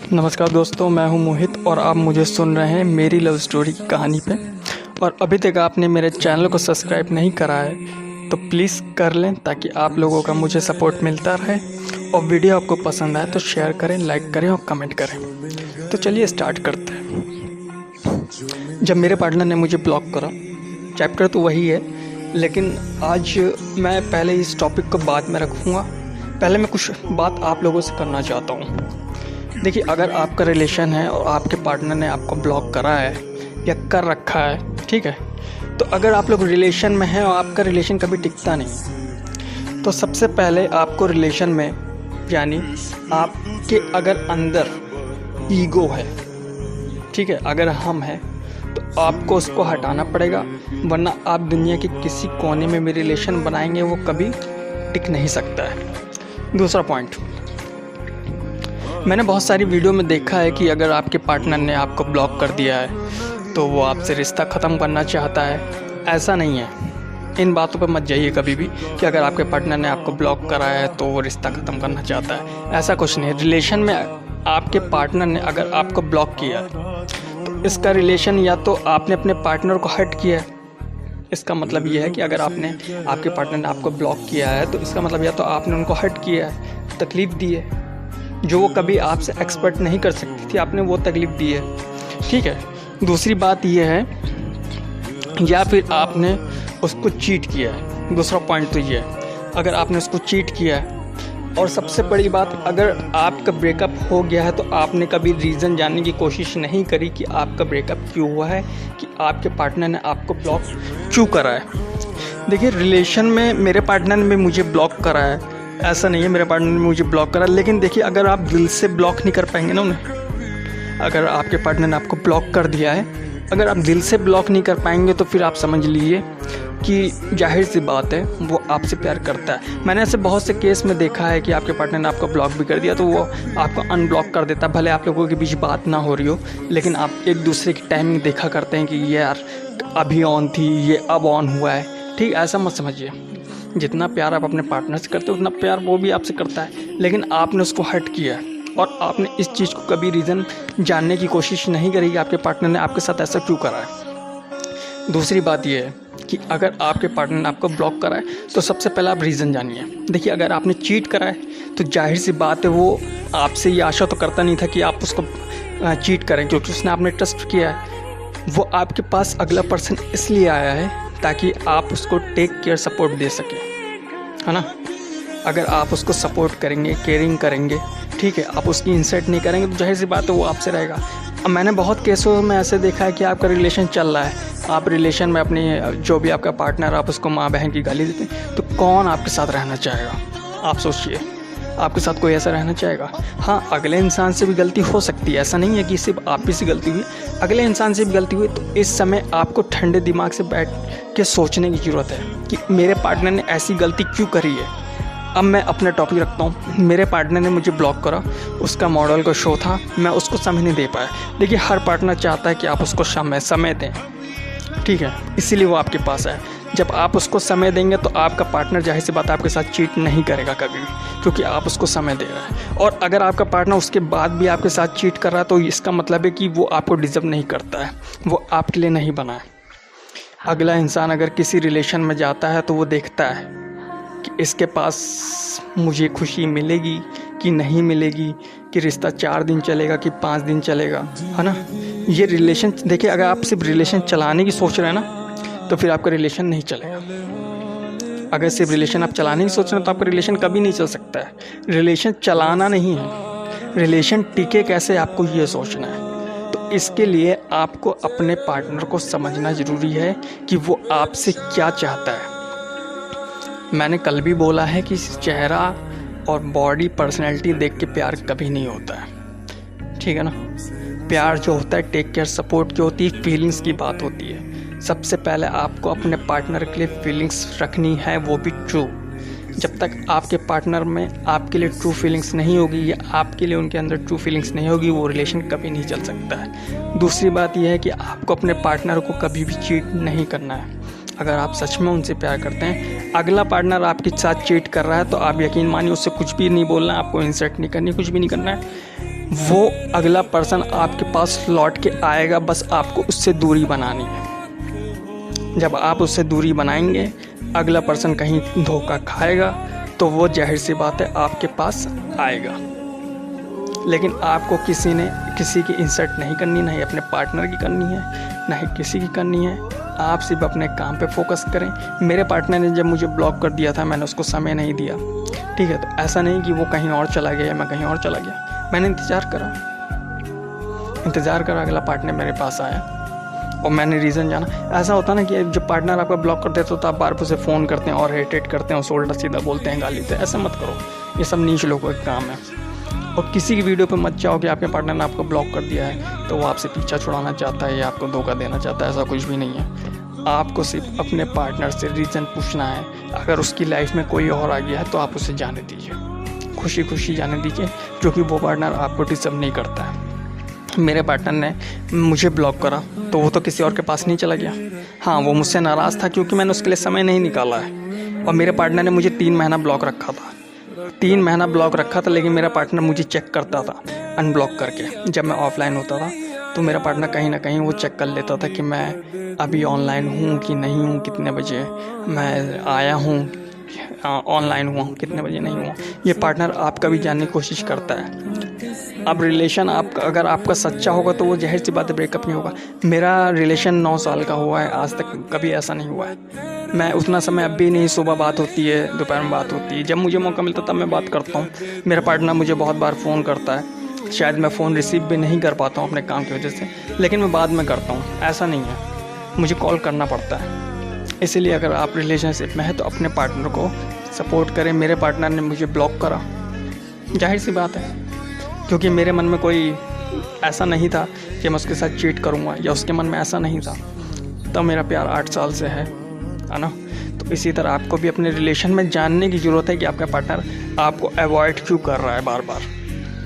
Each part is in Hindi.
नमस्कार दोस्तों, मैं हूं मोहित और आप मुझे सुन रहे हैं मेरी लव स्टोरी की कहानी पे। और अभी तक आपने मेरे चैनल को सब्सक्राइब नहीं करा है तो प्लीज़ कर लें ताकि आप लोगों का मुझे सपोर्ट मिलता रहे। और वीडियो आपको पसंद आए तो शेयर करें, लाइक करें और कमेंट करें। तो चलिए स्टार्ट करते हैं। जब मेरे पार्टनर ने मुझे ब्लॉक करा, चैप्टर तो वही है, लेकिन आज मैं पहले इस टॉपिक को बाद में रखूँगा। पहले मैं कुछ बात आप लोगों से करना चाहता हूँ। देखिए, अगर आपका रिलेशन है और आपके पार्टनर ने आपको ब्लॉक करा है या कर रखा है, ठीक है, तो अगर आप लोग रिलेशन में हैं और आपका रिलेशन कभी टिकता नहीं, तो सबसे पहले आपको रिलेशन में, यानी आपके अगर अंदर ईगो है, ठीक है, अगर हम हैं तो आपको उसको हटाना पड़ेगा, वरना आप दुनिया के किसी कोने में भी रिलेशन बनाएंगे वो कभी टिक नहीं सकता है। दूसरा पॉइंट, मैंने बहुत सारी वीडियो में देखा है कि अगर आपके पार्टनर ने आपको ब्लॉक कर दिया है तो वो आपसे रिश्ता ख़त्म करना चाहता है। ऐसा नहीं है, इन बातों पर मत जाइए कभी भी कि अगर आपके पार्टनर ने आपको ब्लॉक करा है तो वो रिश्ता ख़त्म करना चाहता है। ऐसा कुछ नहीं है। रिलेशन में आपके पार्टनर ने अगर आपको ब्लॉक किया है तो इसका रिलेशन या तो आपने अपने पार्टनर को हर्ट किया है। इसका मतलब ये है कि अगर आपके पार्टनर ने आपको ब्लॉक किया है तो इसका मतलब या तो आपने उनको हर्ट किया है, तकलीफ़ दी है, जो वो कभी आपसे एक्सपेक्ट नहीं कर सकती थी, आपने वो तकलीफ़ दी है, ठीक है। दूसरी बात ये है, या फिर आपने उसको चीट किया है। दूसरा पॉइंट तो ये है, अगर आपने उसको चीट किया है। और सबसे बड़ी बात, अगर आपका ब्रेकअप हो गया है तो आपने कभी रीज़न जानने की कोशिश नहीं करी कि आपका ब्रेकअप क्यों हुआ है, कि आपके पार्टनर ने आपको ब्लॉक क्यों करा है। देखिए, रिलेशन में मेरे पार्टनर ने मुझे ब्लॉक करा है, ऐसा नहीं है मेरे पार्टनर ने मुझे ब्लॉक करा। लेकिन देखिए, अगर आप दिल से ब्लॉक नहीं कर पाएंगे ना उन्हें, अगर आपके पार्टनर ने आपको ब्लॉक कर दिया है, अगर आप दिल से ब्लॉक नहीं कर पाएंगे तो फिर आप समझ लीजिए कि जाहिर सी बात है वो आपसे प्यार करता है। मैंने ऐसे बहुत से केस में देखा है कि आपके पार्टनर ने आपको ब्लॉक भी कर दिया तो वो आपको अनब्लॉक कर देता। भले आप लोगों के बीच बात ना हो रही हो, लेकिन आप एक दूसरे की टाइमिंग देखा करते हैं कि ये यार अभी ऑन थी, ये अब ऑन हुआ है, ठीक। ऐसा मत समझिए, जितना प्यार आप अपने पार्टनर से करते हो उतना प्यार वो भी आपसे करता है। लेकिन आपने उसको हर्ट किया है और आपने इस चीज़ को कभी रीज़न जानने की कोशिश नहीं करी कि आपके पार्टनर ने आपके साथ ऐसा क्यों करा है। दूसरी बात यह है कि अगर आपके पार्टनर ने आपको ब्लॉक करा है तो सबसे पहले आप रीज़न जानिए। देखिए, अगर आपने चीट करा है तो जाहिर सी बात है वो आपसे ये आशा तो करता नहीं था कि आप उसको चीट करें, क्योंकि उसने आपने ट्रस्ट किया है। वो आपके पास अगला पर्सन इसलिए आया है ताकि आप उसको टेक केयर सपोर्ट दे सकें, है ना। अगर आप उसको सपोर्ट करेंगे, केयरिंग करेंगे, ठीक है, आप उसकी इंसल्ट नहीं करेंगे तो जाहिर सी बात है वो आपसे रहेगा। अब मैंने बहुत केसों में ऐसे देखा है कि आपका रिलेशन चल रहा है, आप रिलेशन में अपनी जो भी आपका पार्टनर, आप उसको माँ बहन की गाली देते हैं, तो कौन आपके साथ रहना चाहेगा। आप सोचिए, आपके साथ कोई ऐसा रहना चाहेगा। हाँ, अगले इंसान से भी गलती हो सकती है, ऐसा नहीं है कि सिर्फ आप ही से गलती हुई, अगले इंसान से भी गलती हुई। तो इस समय आपको ठंडे दिमाग से बैठ के सोचने की ज़रूरत है कि मेरे पार्टनर ने ऐसी गलती क्यों करी है। अब मैं अपना टॉपिक रखता हूँ। मेरे पार्टनर ने मुझे ब्लॉक करा, उसका मॉडल का शो था, मैं उसको समय नहीं दे पाया। देखिए, हर पार्टनर चाहता है कि आप उसको समय दें, ठीक है, इसीलिए वो आपके पास है। जब आप उसको समय देंगे तो आपका पार्टनर जाहिर सी बात आपके साथ चीट नहीं करेगा कभी भी, क्योंकि आप उसको समय दे रहे हैं। और अगर आपका पार्टनर उसके बाद भी आपके साथ चीट कर रहा है तो इसका मतलब है कि वो आपको डिज़र्व नहीं करता है, वो आपके लिए नहीं बना है। अगला इंसान अगर किसी रिलेशन में जाता है तो वो देखता है कि इसके पास मुझे खुशी मिलेगी कि नहीं मिलेगी, कि रिश्ता 4 दिन चलेगा कि 5 दिन चलेगा, है ना। ये रिलेशन, देखिए, अगर आप सिर्फ रिलेशन चलाने की सोच रहे हैं ना तो फिर आपका रिलेशन नहीं चलेगा। अगर सिर्फ रिलेशन आप चलाने की सोच रहे हैं तो आपका रिलेशन कभी नहीं चल सकता है। रिलेशन चलाना नहीं है, रिलेशन टिके कैसे आपको ये सोचना है। तो इसके लिए आपको अपने पार्टनर को समझना ज़रूरी है कि वो आपसे क्या चाहता है। मैंने कल भी बोला है कि चेहरा और बॉडी, पर्सनैलिटी देख के प्यार कभी नहीं होता है, ठीक है ना। प्यार जो होता है, टेक केयर, सपोर्ट जो होती है, फीलिंग्स की बात होती है। सबसे पहले आपको अपने पार्टनर के लिए फीलिंग्स रखनी है, वो भी ट्रू। जब तक आपके पार्टनर में आपके लिए ट्रू फीलिंग्स नहीं होगी या आपके लिए उनके अंदर ट्रू फीलिंग्स नहीं होगी, वो रिलेशन कभी नहीं चल सकता है। दूसरी बात यह है कि आपको अपने पार्टनर को कभी भी चीट नहीं करना है। अगर आप सच में उनसे प्यार करते हैं, अगला पार्टनर आपके साथ चीट कर रहा है तो आप यकीन मानिए उससे कुछ भी नहीं बोलना है, आपको इंसल्ट नहीं करनी, कुछ भी नहीं करना है। वो अगला पर्सन आपके पास लौट के आएगा, बस आपको उससे दूरी बनानी है। जब आप उससे दूरी बनाएंगे, अगला पर्सन कहीं धोखा खाएगा तो वो जाहिर सी बात है आपके पास आएगा। लेकिन आपको किसी की इंसल्ट नहीं करनी, ना ही अपने पार्टनर की करनी है, ना ही किसी की करनी है। आप सिर्फ अपने काम पे फोकस करें। मेरे पार्टनर ने जब मुझे ब्लॉक कर दिया था, मैंने उसको समय नहीं दिया, ठीक है। तो ऐसा नहीं कि वो कहीं और चला गया या मैं कहीं और चला गया। मैंने इंतज़ार करा, अगला पार्टनर मेरे पास आया और मैंने रीज़न जाना। ऐसा होता ना कि जब पार्टनर आपका ब्लॉक कर देता तो आप बार उसे फ़ोन करते हैं और हेट करते हैं और उल्टा सीधा बोलते हैं, गाली देते हैं। ऐसा मत करो, ये सब नीच लोगों का काम है। और किसी की वीडियो पे मत जाओ कि आपके पार्टनर ने आपको ब्लॉक कर दिया है तो वो आपसे पीछा छुड़ाना चाहता है या आपको धोखा देना चाहता है। ऐसा कुछ भी नहीं है। आपको सिर्फ अपने पार्टनर से रीज़न पूछना है। अगर उसकी लाइफ में कोई और आ गया है तो आप उसे जाने दीजिए, खुशी खुशी जाने दीजिए, क्योंकि वो पार्टनर आपको डिस्टर्ब नहीं करता है। मेरे पार्टनर ने मुझे ब्लॉक करा तो वो तो किसी और के पास नहीं चला गया। हाँ, वो मुझसे नाराज़ था क्योंकि मैंने उसके लिए समय नहीं निकाला है। और मेरे पार्टनर ने मुझे 3 महीना ब्लॉक रखा था, 3 महीना ब्लॉक रखा था। लेकिन मेरा पार्टनर मुझे चेक करता था अनब्लॉक करके। जब मैं ऑफलाइन होता था तो मेरा पार्टनर कहीं ना कहीं वो चेक कर लेता था कि मैं अभी ऑनलाइन हूँ कि नहीं हूँ, कितने बजे मैं आया हूँ, ऑनलाइन हुआ हूँ, कितने बजे नहीं हुआ। ये पार्टनर आपका भी जानने की कोशिश करता है। अब रिलेशन आपका अगर आपका सच्चा होगा तो वो जाहिर सी बात है ब्रेकअप नहीं होगा। मेरा रिलेशन 9 साल का हुआ है, आज तक कभी ऐसा नहीं हुआ है। मैं उतना समय अब भी नहीं, सुबह बात होती है, दोपहर में बात होती है, जब मुझे मौका मिलता तब मैं बात करता हूँ। मेरा पार्टनर मुझे बहुत बार फ़ोन करता है, शायद मैं फ़ोन रिसीव भी नहीं कर पाता हूँ अपने काम की वजह से, लेकिन मैं बाद में करता हूँ। ऐसा नहीं है, मुझे कॉल करना पड़ता है। इसीलिए अगर आप रिलेशनशिप में हैं तो अपने पार्टनर को सपोर्ट करें। मेरे पार्टनर ने मुझे ब्लॉक करा, जाहिर सी बात है, क्योंकि मेरे मन में कोई ऐसा नहीं था कि मैं उसके साथ चीट करूँगा, या उसके मन में ऐसा नहीं था। तो मेरा प्यार 8 साल से है ना। तो इसी तरह आपको भी अपने रिलेशन में जानने की ज़रूरत है कि आपका पार्टनर आपको अवॉइड क्यों कर रहा है बार बार।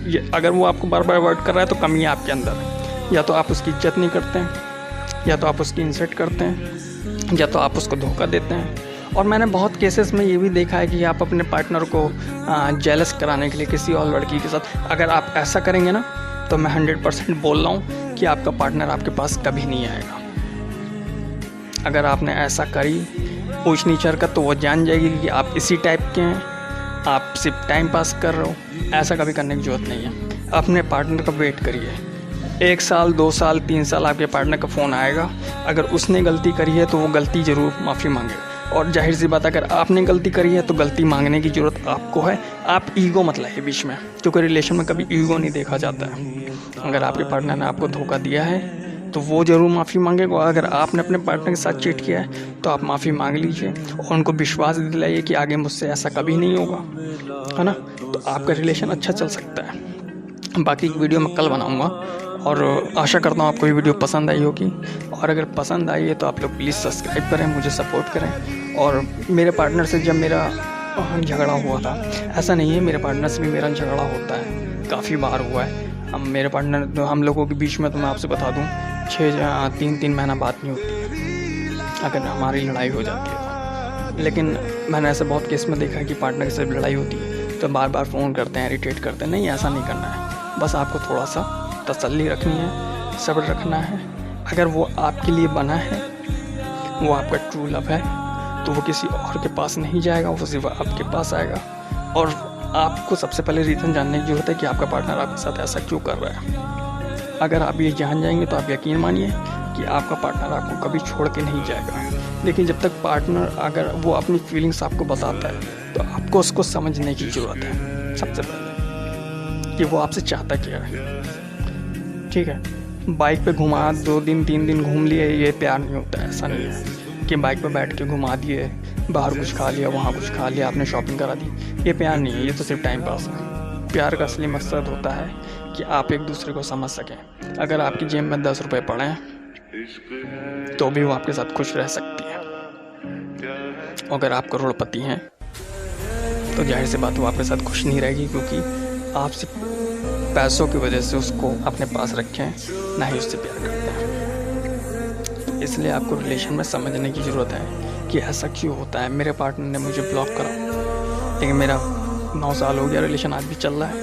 ये अगर वो आपको बार बार अवॉइड कर रहा है तो कमी है आपके अंदर। या तो आप उसकी इज्जत नहीं करते हैं, या तो आप उसकी इंसल्ट करते हैं, या तो आप उसको धोखा देते हैं। और मैंने बहुत केसेस में ये भी देखा है कि आप अपने पार्टनर को जेलस कराने के लिए किसी और लड़की के साथ अगर आप ऐसा करेंगे ना, तो मैं 100% बोल रहा हूँ कि आपका पार्टनर आपके पास कभी नहीं आएगा। अगर आपने ऐसा करी ऊंच नीच हरकत तो वो जान जाएगी कि आप इसी टाइप के हैं, आप सिर्फ टाइम पास कर रहे हो। ऐसा कभी करने की ज़रूरत नहीं है। अपने पार्टनर का वेट करिए, 1 साल 2 साल 3 साल आपके पार्टनर का फ़ोन आएगा। अगर उसने गलती करी है तो वो गलती ज़रूर माफ़ी मांगेगा। और जाहिर सी बात, अगर आपने गलती करी है तो गलती मांगने की ज़रूरत आपको है। आप ईगो मत लाइए बीच में, क्योंकि रिलेशन में कभी ईगो नहीं देखा जाता है। अगर आपके पार्टनर ने आपको धोखा दिया है तो वो ज़रूर माफ़ी मांगेगा। अगर आपने अपने पार्टनर के साथ चीट किया है तो आप माफ़ी मांग लीजिए और उनको विश्वास दिलाइए कि आगे मुझसे ऐसा कभी नहीं होगा, है ना। तो आपका रिलेशन अच्छा चल सकता है। बाकी की वीडियो मैं कल बनाऊँगा और आशा करता हूँ आपको ये वीडियो पसंद आई होगी। और अगर पसंद आई है तो आप लोग प्लीज़ सब्सक्राइब करें, मुझे सपोर्ट करें। और मेरे पार्टनर से जब मेरा झगड़ा हुआ था, ऐसा नहीं है, मेरे पार्टनर से भी मेरा झगड़ा होता है, काफ़ी बार हुआ है। मेरे पार्टनर हम लोगों के बीच में, तो मैं आपसे बता दूँ, 3 महीना बात नहीं होती है अगर हमारी लड़ाई हो जाती है। लेकिन मैंने ऐसे बहुत केस में देखा है कि पार्टनर के साथ लड़ाई होती है तो बार बार फ़ोन करते हैं, इरिटेट करते हैं। नहीं, ऐसा नहीं करना है। बस आपको थोड़ा सा तसल्ली रखनी है, सब्र रखना है। अगर वो आपके लिए बना है, वो आपका ट्रू लव है, तो वो किसी और के पास नहीं जाएगा, वो सिर्फ आपके पास आएगा। और आपको सबसे पहले रीज़न जानने की ज़रूरत है कि आपका पार्टनर आपके साथ ऐसा क्यों कर रहा है। अगर आप ये जान जाएंगे तो आप यकीन मानिए कि आपका पार्टनर आपको कभी छोड़ के नहीं जाएगा। लेकिन जब तक पार्टनर अगर वो अपनी फीलिंग्स आपको बताता है तो आपको उसको समझने की ज़रूरत है सबसे पहले, कि वो आपसे चाहता क्या है। ठीक है, बाइक पे घुमा 2 दिन 3 दिन घूम लिए, ये प्यार नहीं होता है। ऐसा नहीं है कि बाइक पे बैठ के घुमा दिए, बाहर कुछ खा लिया, वहाँ कुछ खा लिया, आपने शॉपिंग करा दी, ये प्यार नहीं है, ये तो सिर्फ टाइम पास है। प्यार का असली मकसद होता है कि आप एक दूसरे को समझ सकें। अगर आपकी जेब में 10 रुपये पड़े हैं तो भी वो आपके साथ खुश रह सकती है। अगर आप करोड़पति हैं तो जाहिर सी बात वो आपके साथ खुश नहीं रहेगी, क्योंकि आप सिर्फ पैसों की वजह से उसको अपने पास रखें, ना ही उससे प्यार करते हैं। इसलिए आपको रिलेशन में समझने की ज़रूरत है कि ऐसा क्यों होता है। मेरे पार्टनर ने मुझे ब्लॉक करा, लेकिन मेरा 9 साल हो गया, रिलेशन आज भी चल रहा है।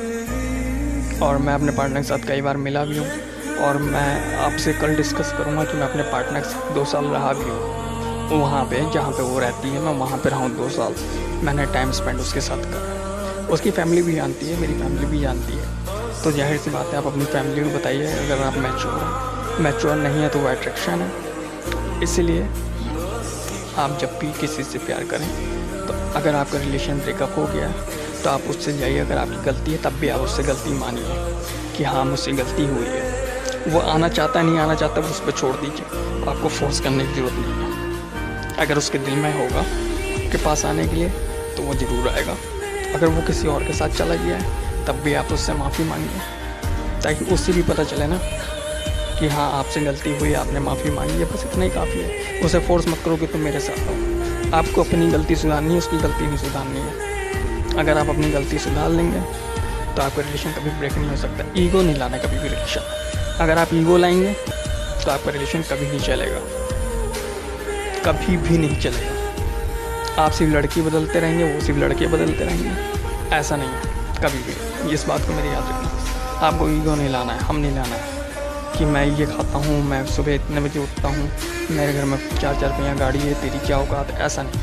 और मैं अपने पार्टनर के साथ कई बार मिला भी हूँ, और मैं आपसे कल डिस्कस करूँगा कि मैं अपने पार्टनर के साथ 2 साल रहा भी हूँ। वहाँ पे जहाँ पे वो रहती है, मैं वहाँ पे रहा हूँ 2 साल। मैंने टाइम स्पेंड उसके साथ करा। उसकी फैमिली भी जानती है, मेरी फैमिली भी जानती है। तो जाहिर सी बात है, आप अपनी फैमिली को बताइए अगर आप मैच्योर नहीं है तो वो अट्रैक्शन है। इसीलिए आप जब भी किसी से प्यार करें तो अगर आपका रिलेशन ब्रेकअप हो गया तो आप उससे जाइए। अगर आपकी गलती है तब भी आप उससे गलती मानिए कि हाँ मुझसे गलती हुई है। वो आना चाहता नहीं आना चाहता, उस पर छोड़ दीजिए। आपको फोर्स करने की ज़रूरत नहीं है। अगर उसके दिल में होगा आपके पास आने के लिए तो वो ज़रूर आएगा। अगर वो किसी और के साथ चला गया है तब भी आप उससे माफ़ी मांगिए, ताकि उससे भी पता चले ना कि हाँ आपसे गलती हुई, आपने माफ़ी मांगी है, बस इतना ही काफ़ी है। उसे फोर्स मत करो कि तुम मेरे साथ हो। आपको अपनी गलती सुधारनी है, उसकी गलती नहीं सुधारनी है। अगर आप अपनी गलती सुधार लेंगे तो आपका रिलेशन कभी ब्रेक नहीं हो सकता। ईगो नहीं लाना कभी भी रिलेशन। अगर आप ईगो लाएंगे तो आपका रिलेशन कभी नहीं चलेगा, कभी भी नहीं चलेगा। आप सिर्फ लड़की बदलते रहेंगे, वो सिर्फ लड़के बदलते रहेंगे, ऐसा नहीं है कभी भी। इस बात को मेरी याद रखना। आपको ईगो नहीं लाना है, हम नहीं लाना है कि मैं ये खाता हूँ, मैं सुबह इतने बजे उठता हूँ, मेरे घर में 4 पहिया गाड़ी है, तेरी क्या औकात। ऐसा नहीं,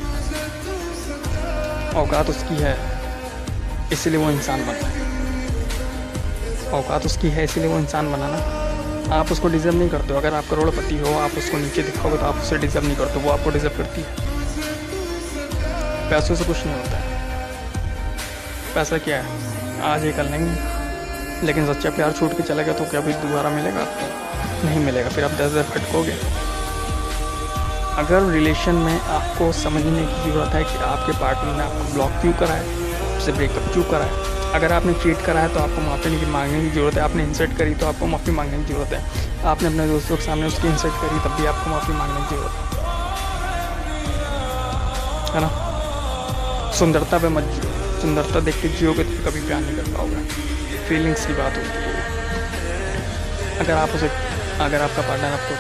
औकात उसकी है इसलिए वो इंसान बना है। औकात उसकी है इसलिए वो इंसान बना ना। आप उसको डिज़र्व नहीं करते हो। अगर आप करोड़पति हो, आप उसको नीचे दिखाओगे तो आप उसे डिज़र्व नहीं करते, वो आपको डिज़र्व करती है। पैसों से कुछ नहीं होता है। पैसा क्या है, आज ये कर लेंगे, लेकिन सच्चा प्यार छूट के चला गया तो क्या भी दोबारा मिलेगा आपको? नहीं मिलेगा। फिर आप 10 भटकोगे। अगर रिलेशन में आपको समझने की ज़रूरत है कि आपके पार्टनर ने आपको ब्लॉक क्यों करा है, आपसे ब्रेकअप क्यों करा है। अगर आपने चीट करा है तो आपको माफ़ी मांगने की ज़रूरत है। आपने इंसल्ट करी तो आपको माफ़ी मांगने की ज़रूरत है। आपने अपने दोस्तों के सामने उसकी इंसल्ट करी तब भी आपको माफ़ी मांगने की ज़रूरत है ना। सुंदरता पे मत जियो। सुंदरता देख के जियोगे तो कभी प्यार नहीं कर पाओगे। फीलिंग्स की बात होती है। अगर आपका पार्टनर आपको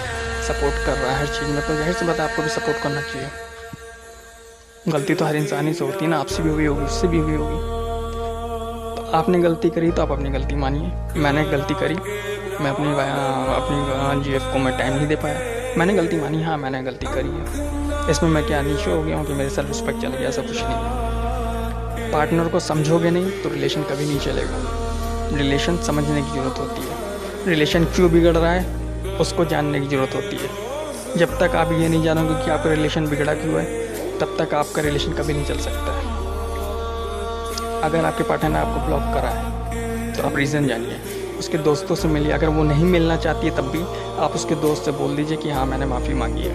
सपोर्ट कर रहा है हर चीज़ में तो जाहिर सी बात है आपको भी सपोर्ट करना चाहिए। गलती तो हर इंसान ही से होती है ना, आपसे भी हुई होगी, उससे भी हुई होगी। तो आपने गलती करी तो आप अपनी गलती मानिए। मैंने गलती करी, मैं अपनी जीएफ को मैं टाइम नहीं दे पाया, मैंने गलती मानी। हाँ मैंने गलती करी है, इसमें मैं क्या नीचे हो गया हूँ कि मेरे सेल्फ रिस्पेक्ट चल गया, ऐसा कुछ नहीं। पार्टनर को समझोगे नहीं तो रिलेशन कभी नहीं चलेगा। रिलेशन समझने की ज़रूरत होती है। रिलेशन क्यों बिगड़ रहा है उसको जानने की ज़रूरत होती है। जब तक आप ये नहीं जानोगे कि आपका रिलेशन बिगड़ा क्यों है, तब तक आपका रिलेशन कभी नहीं चल सकता है। अगर आपके पार्टनर ने आपको ब्लॉक करा है तो आप रीज़न जानिए, उसके दोस्तों से मिलिए। अगर वो नहीं मिलना चाहती है तब भी आप उसके दोस्त से बोल दीजिए कि हाँ मैंने माफ़ी मांगी है।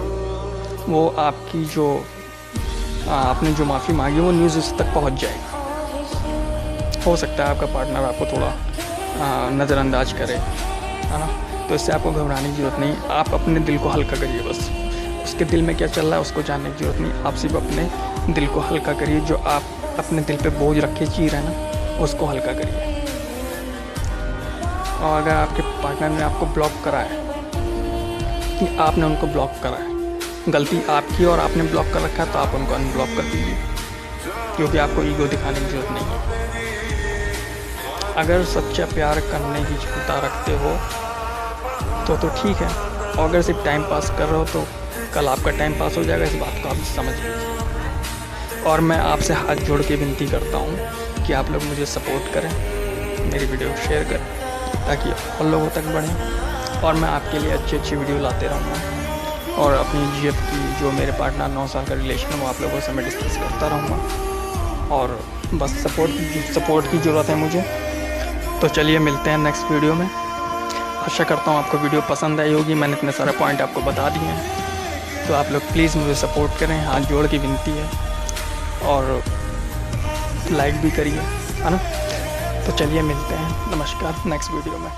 वो आपकी आपने जो माफ़ी मांगी वो न्यूज़ उस तक पहुंच जाएगी। हो सकता है आपका पार्टनर आपको थोड़ा नज़रअंदाज करे, है ना, तो इससे आपको घबराने की ज़रूरत नहीं। आप अपने दिल को हल्का करिए। बस उसके दिल में क्या चल रहा है उसको जानने की ज़रूरत नहीं। आप सिर्फ अपने दिल को हल्का करिए। जो आप अपने दिल पे बोझ रख के जी रहे हैं ना, उसको हल्का करिए। और अगर आपके पार्टनर ने आपको ब्लॉक करा है कि आपने उनको ब्लॉक करा है, गलती आपकी और आपने ब्लॉक कर रखा है, तो आप उनको अनब्लॉक कर दीजिए, क्योंकि आपको ईगो दिखाने की ज़रूरत नहीं है। अगर सच्चा प्यार करने की क्षमता रखते हो तो ठीक है, और अगर सिर्फ टाइम पास कर रहे हो तो कल आपका टाइम पास हो जाएगा। इस बात को आप समझ लीजिए। और मैं आपसे हाथ जोड़ के विनती करता हूँ कि आप लोग मुझे सपोर्ट करें, मेरी वीडियो को शेयर करें, ताकि और लोगों तक बढ़ें। और मैं आपके लिए अच्छी वीडियो लाते रहूँगा। और अपनी जीएफ की जो मेरे पार्टनर 9 साल का रिलेशन है वो आप लोगों से मैं डिस्कस करता रहूँगा। और बस सपोर्ट की ज़रूरत है मुझे। तो चलिए मिलते हैं नेक्स्ट वीडियो में। आशा करता हूँ आपको वीडियो पसंद आई होगी। मैंने इतने सारे पॉइंट आपको बता दिए हैं, तो आप लोग प्लीज़ मुझे सपोर्ट करें। हाथ जोड़ की विनती है, और लाइक भी करिए, है ना। तो चलिए मिलते हैं। नमस्कार, नेक्स्ट वीडियो में।